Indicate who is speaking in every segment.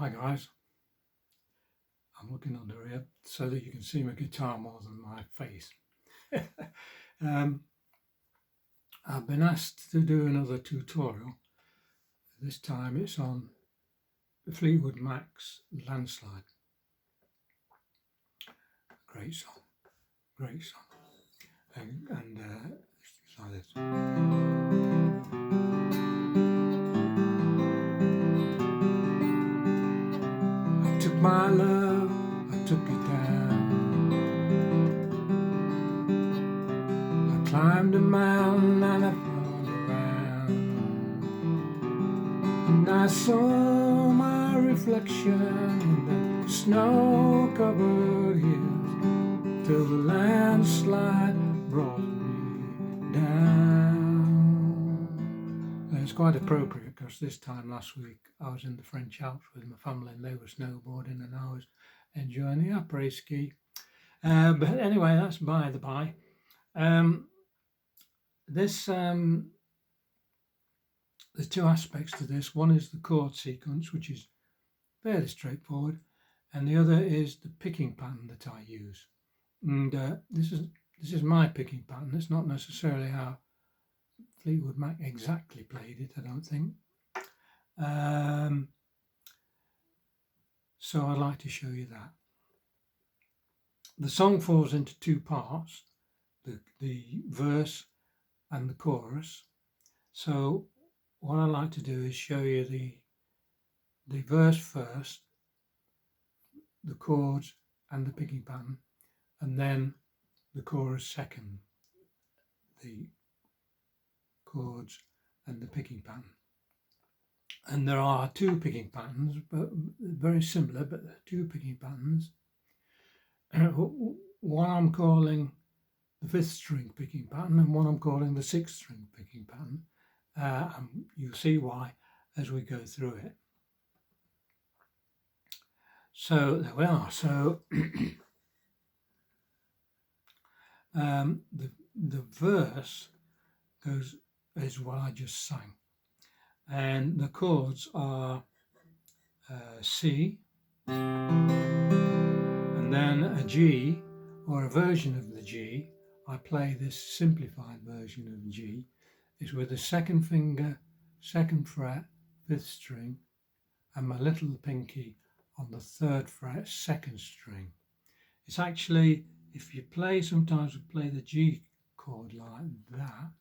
Speaker 1: Hi guys, I'm looking under here so that you can see my guitar more than my face. I've been asked to do another tutorial. This time it's on the Fleetwood Mac's Landslide. Great song, great song. And it's like this. I took my love, I took it down. I climbed a mountain and I found around, and I saw my reflection in the snow-covered hills, till the landslide brought me down. And it's quite appropriate because this time last week I was in the French Alps with my family and they were snowboarding and I was enjoying the après-ski. But anyway, that's by the by. There's two aspects to this. One is the chord sequence, which is fairly straightforward, and the other is the picking pattern that I use. And this is my picking pattern. It's not necessarily how Fleetwood Mac exactly played it, I don't think. So I'd like to show you that. The song falls into two parts, the verse and the chorus. So what I like to do is show you the verse first, the chords and the picking pattern, and then the chorus second, the chords and the picking pattern. And there are two picking patterns, but very similar, but two picking patterns. One I'm calling the 5th string picking pattern and one I'm calling the 6th string picking pattern. And you'll see why as we go through it. So there we are. So the verse is what I just sang, and the chords are C, and then a G, or a version of the G. I play this simplified version of G. It's with the second finger, 2nd fret, 5th string, and my little pinky on the 3rd fret, 2nd string. It's actually, if you play, sometimes we play the G chord like that.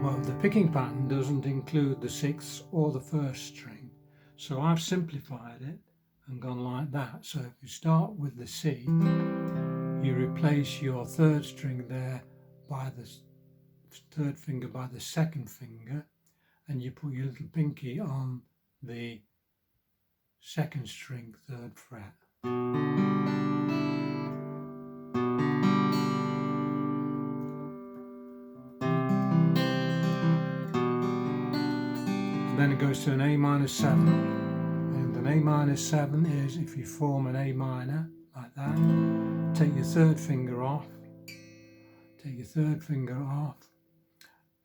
Speaker 1: Well, the picking pattern doesn't include the 6th or the 1st string, so I've simplified it and gone like that. So if you start with the C, you replace your 3rd string there by the 3rd finger by the 2nd finger, and you put your little pinky on the 2nd string, 3rd fret. And then it goes to an A minor 7, and an A minor 7 is if you form an A minor like that, take your 3rd finger off,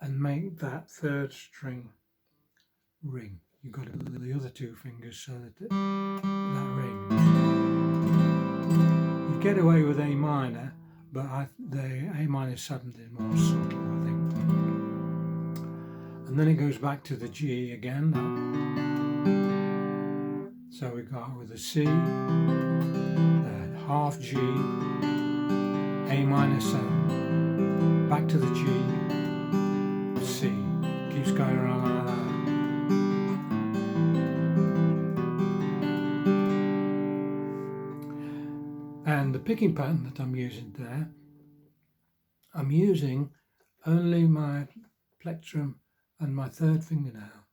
Speaker 1: and make that 3rd string ring. You've got to do the other 2 fingers so that that rings. You get away with A minor, but the A minor 7 is more subtle, I think. And then it goes back to the G again. So we got with the C, the half G, A minor 7, back to the G, C. Keeps going around like that. And the picking pattern that I'm using there, I'm using only my plectrum and my 3rd fingernail.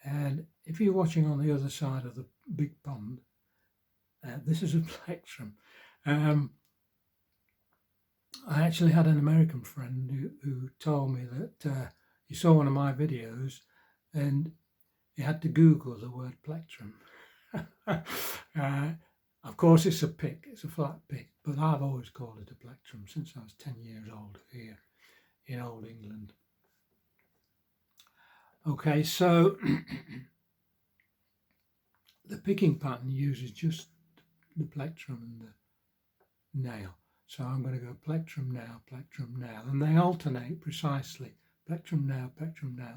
Speaker 1: And if you're watching on the other side of the big pond, this is a plectrum. I actually had an American friend who told me that he saw one of my videos and he had to Google the word plectrum. Of course it's a pick, it's a flat pick, but I've always called it a plectrum since I was 10 years old here in Old England. Okay, so the picking pattern uses just the plectrum and the nail. So I'm going to go plectrum, nail, and they alternate precisely. Plectrum, nail,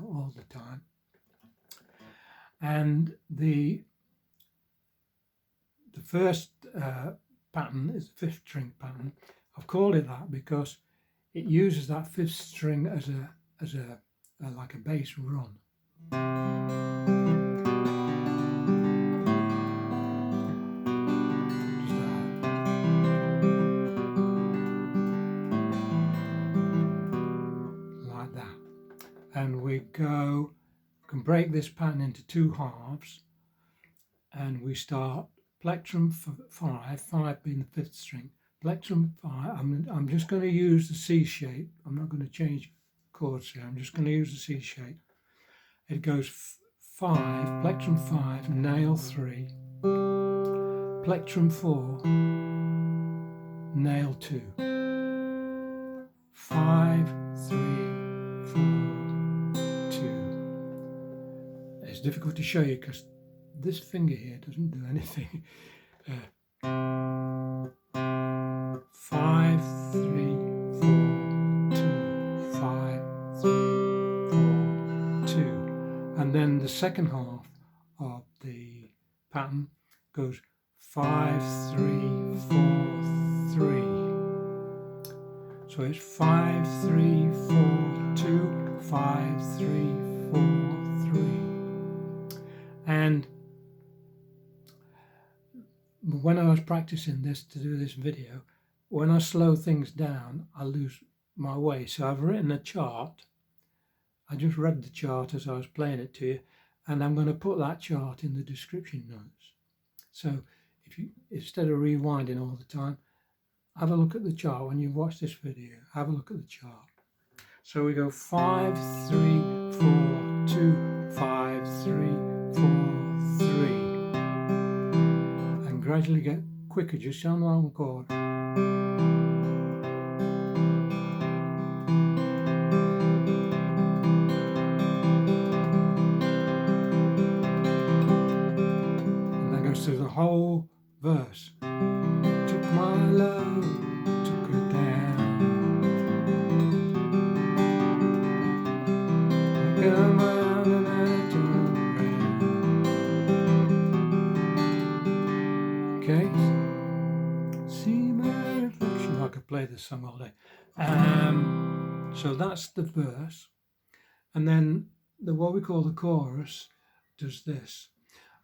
Speaker 1: all the time. And the first pattern is the fifth string pattern. I've called it that because it uses that fifth string as a like a bass run. Like that. And we can break this pattern into two halves, and we start plectrum 5 being the fifth string, plectrum 5. I'm just going to use the C shape. I'm not going to change chords here. I'm just going to use the C shape. It goes 5, plectrum 5, nail 3, plectrum 4, nail 2, 5, 3, 4, 2. It's difficult to show you because this finger here doesn't do anything. 5, 3, 4, 2, 5, 3, 4, 2. And then the second half of the pattern goes 5, 3, 4, 3. So it's 5, 3, 4, 2, 5, 3, 4, 3. And when I was practicing this to do this video, when I slow things down, I lose my way. So I've written a chart. I just read the chart as I was playing it to you, and I'm going to put that chart in the description notes. So if you, instead of rewinding all the time, have a look at the chart. When you watch this video, have a look at the chart. So we go 5, 3, 4, 2, 5, 3, 4, 3. And gradually get quicker just on one chord. And that goes through the whole verse. Took my love, took her down. Come around and I turned around. Okay. See my reflection. I could play this song all day. So that's the verse. And then what we call the chorus does this.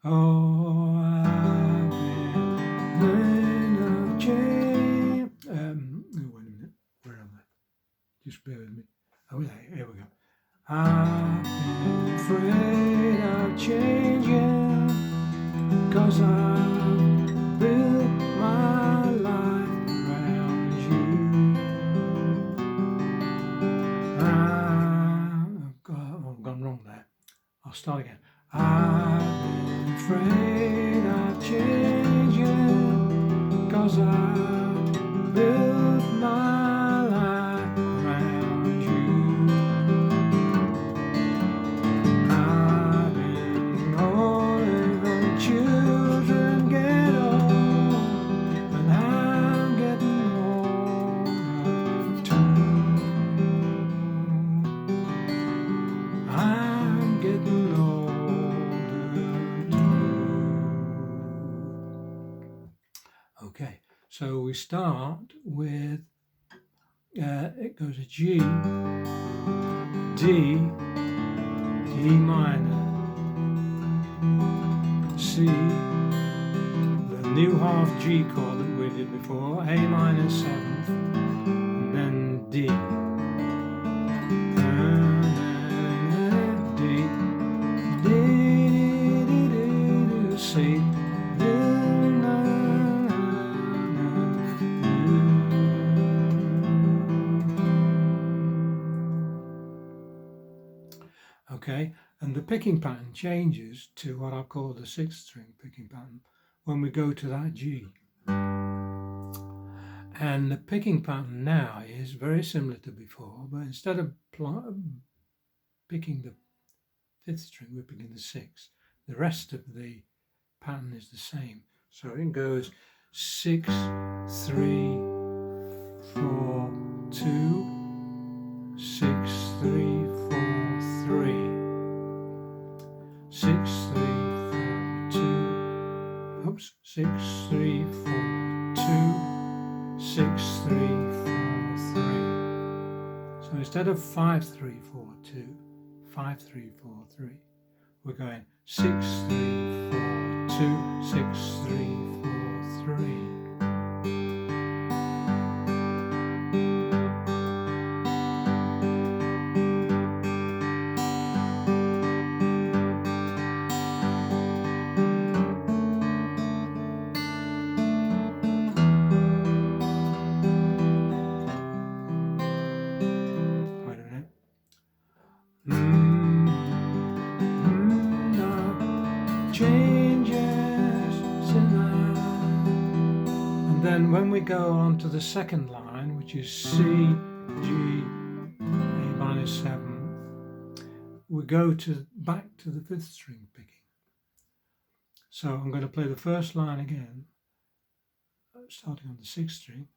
Speaker 1: Oh, I've been change. Oh, wait a minute. Where am I? Just bear with me. Oh, here we go. I've been afraid of changing, 'cause I've built my life around you. I've gone wrong there. I'll start again. I've been afraid of changing, 'cause I've built my life around you. I've been holding on, children get old, and I'm getting older too. I'm getting older. Okay, so we start with, it goes a G, D, D minor, C, the new half G chord that we did before, A minor 7th, and then D. D, D, D, D, D, C. Okay, and the picking pattern changes to what I call the sixth string picking pattern when we go to that G. And the picking pattern now is very similar to before, but instead of picking the fifth string, we're picking the sixth. The rest of the pattern is the same. So it goes 6, 3, 4, 2, 6, 3, 4, 3, 6, 3, 4, 2, oops, 6, 3, 4, 2, 6, 3, 4, 3. So instead of 5, 3, 4, 2, 5, 3, 4, 3, we're going 6, 3, 4, 2, 6, 3, 4, 3. Then when we go on to the second line, which is C, G, A minor 7, we go back to the fifth string picking. So I'm going to play the first line again, starting on the sixth string.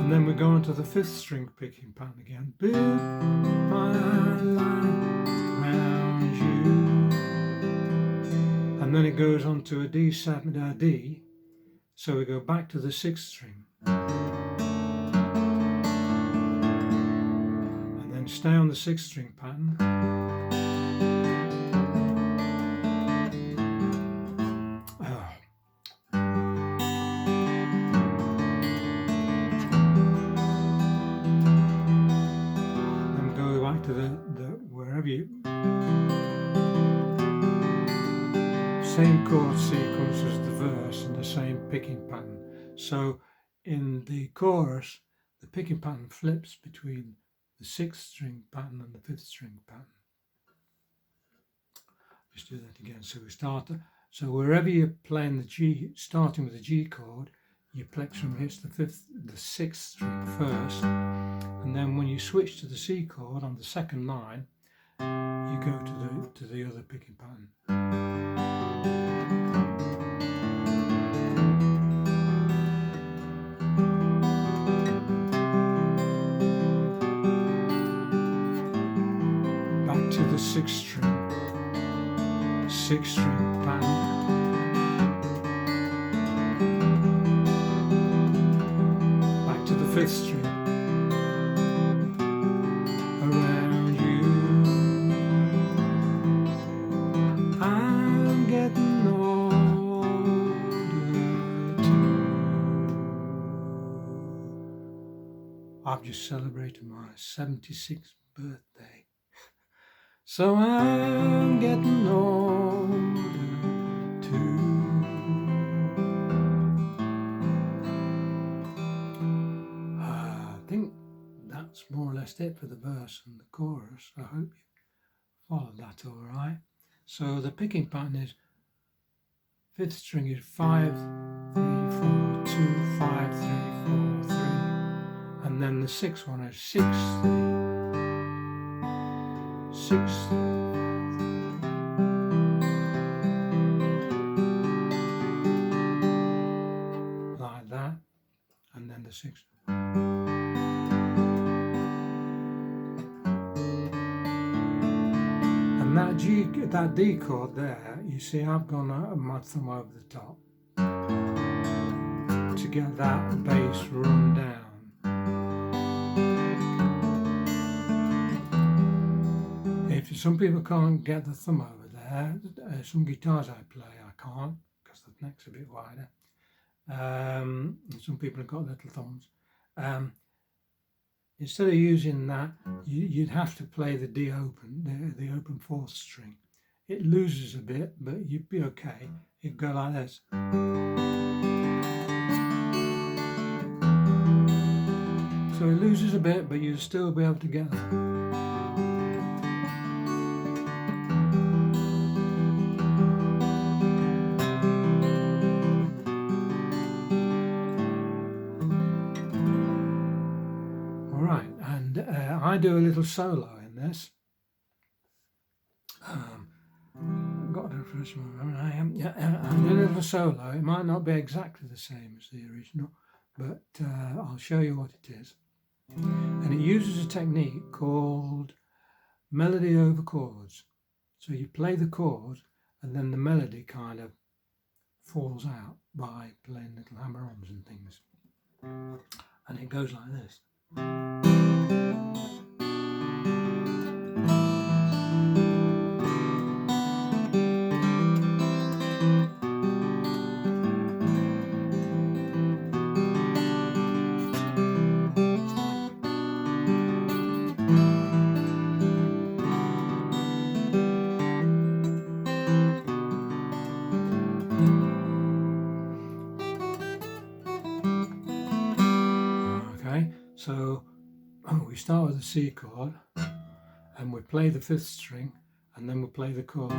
Speaker 1: And then we go on to the fifth string picking pattern again. Build my line around you. And then it goes on to a D7, a D. So we go back to the sixth string. And then stay on the sixth string pattern. To the wherever you same chord sequence as the verse and the same picking pattern. So in the chorus the picking pattern flips between the sixth string pattern and the fifth string pattern. Let's do that again. So we start, so wherever you're playing the G, starting with the G chord, your plectrum hits the sixth string first, and then when you switch to the C chord on the second line, you go to the other picking pattern. Back to the sixth string pattern. Fifth string, around you. I'm getting older too. I've just celebrated my 76th birthday, so I'm getting older too. I think that's more or less it for the verse and the chorus. I hope you followed that all right. So the picking pattern is fifth string is 5, 3, 4, 2, 5, 3, 4, 3, and then the sixth one is 6, 3, 6, 3. Like that, and then the sixth. And that D chord there, you see I've gone my thumb over the top to get that bass run down. If some people can't get the thumb over there, some guitars I play I can't because the neck's a bit wider. Some people have got little thumbs. Instead of using that, you'd have to play the D open, the open fourth string. It loses a bit, but you'd be okay. It'd go like this. So it loses a bit, but you'd still be able to get that. I do a little solo in this. I've got to refresh my memory. I do a little solo. It might not be exactly the same as the original, but I'll show you what it is. And it uses a technique called melody over chords. So you play the chord and then the melody kind of falls out by playing little hammer-ons and things. And it goes like this. So we start with the C chord and we play the 5th string and then we play the chord.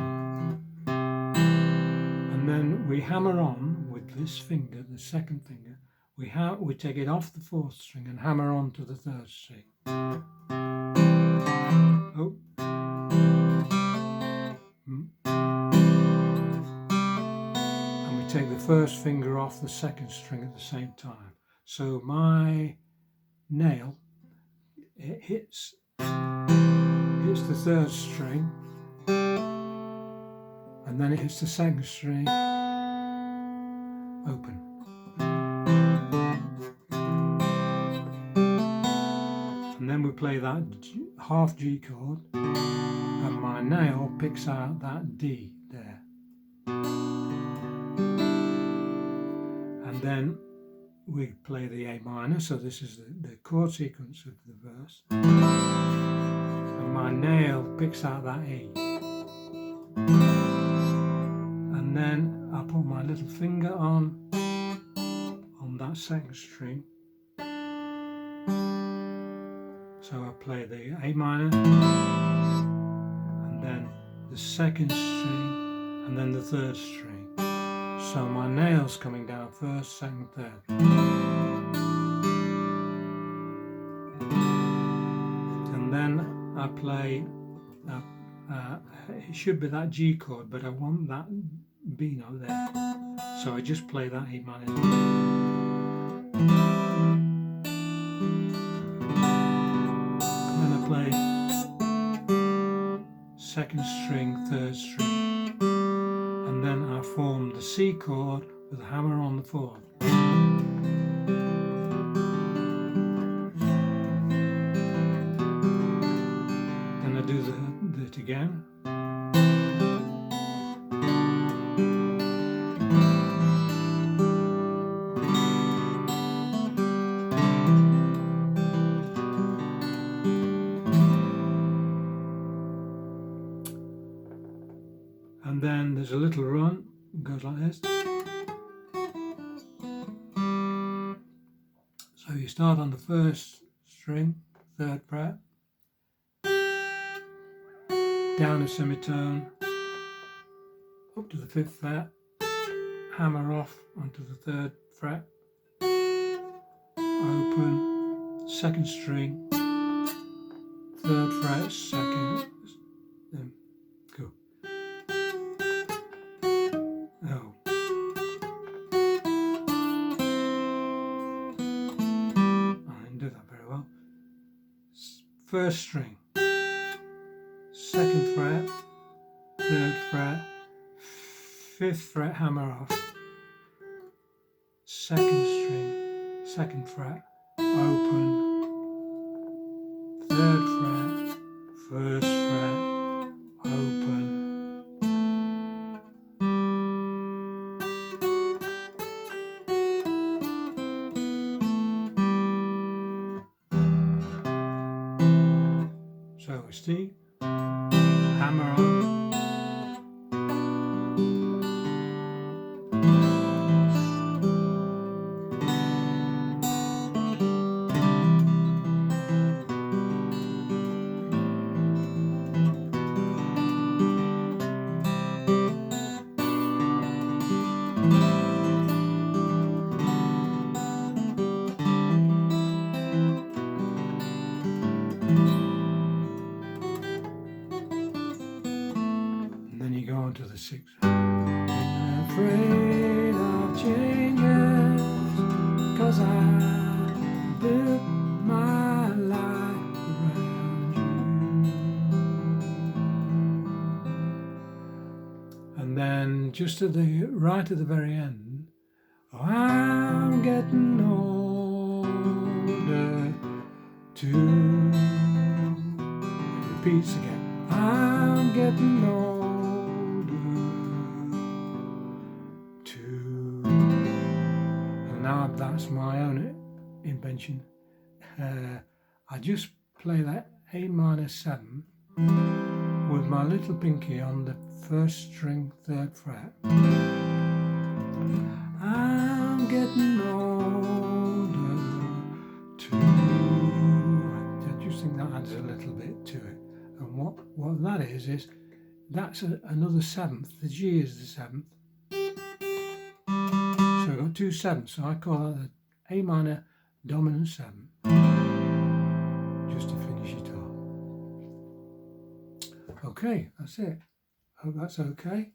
Speaker 1: And then we hammer on with this finger, the 2nd finger. We take it off the 4th string and hammer on to the 3rd string. Oh. And we take the 1st finger off the 2nd string at the same time. So my nail, it hits the 3rd string and then it hits the 2nd string open. And then we play that half G chord and my nail picks out that D there. And then we play the A minor, so this is the chord sequence of the verse. And my nail picks out that E. And then I put my little finger on that 2nd string. So I play the A minor, and then the 2nd string, and then the 3rd string. So my nail's coming down 1st, 2nd, 3rd. And then I play, it should be that G chord, but I want that B note there. So I just play that A minor. And then I play 2nd string, 3rd string. And then I form the C chord with a hammer on the 4th. Then I do it again. And then there's a little run, it goes like this. So you start on the 1st string, 3rd fret, down a semitone, up to the 5th fret, hammer off onto the 3rd fret, open, 2nd string, 3rd fret, 2nd, then go. Oh. I didn't do that very well. 1st string, 2nd fret, 3rd fret, 5th fret, hammer off, 2nd string, 2nd fret, open, 3rd fret, 1st fret, open, so it's D, hammer on, afraid of changes, 'cause I built my life around you. And then just at the right at the very end, oh, I'm getting older too. It repeats again. I'm getting older too. And now that's my own invention. I just play that A minor 7 with my little pinky on the first string, 3rd fret. I'm getting older too. I just think that adds a little bit to it. And what that is that's another 7th. The G is the 7th. So I've got 2 7ths. So I call that the A minor dominant 7, just to finish it off. Okay, that's it. Hope that's okay.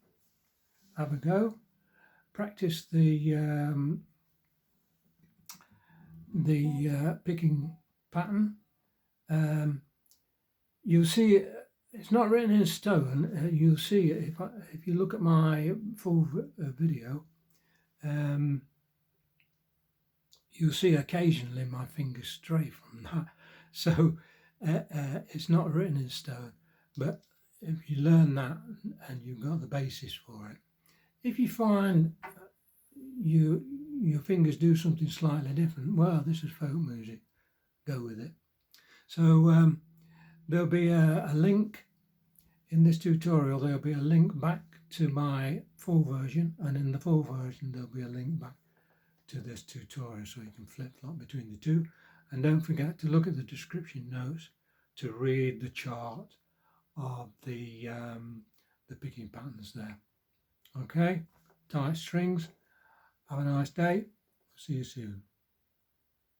Speaker 1: Have a go. Practice the picking pattern. You'll see it's not written in stone. You'll see it if you look at my full video. You'll see occasionally my fingers stray from that. So it's not written in stone. But if you learn that and you've got the basis for it, if you find your fingers do something slightly different, well, this is folk music, go with it. So there'll be a link in this tutorial. There'll be a link back to my full version, and in the full version there'll be a link back to this tutorial, so you can flip-flop between the two. And don't forget to look at the description notes to read the chart of the picking patterns there. Okay, tight strings. Have a nice day. See you soon.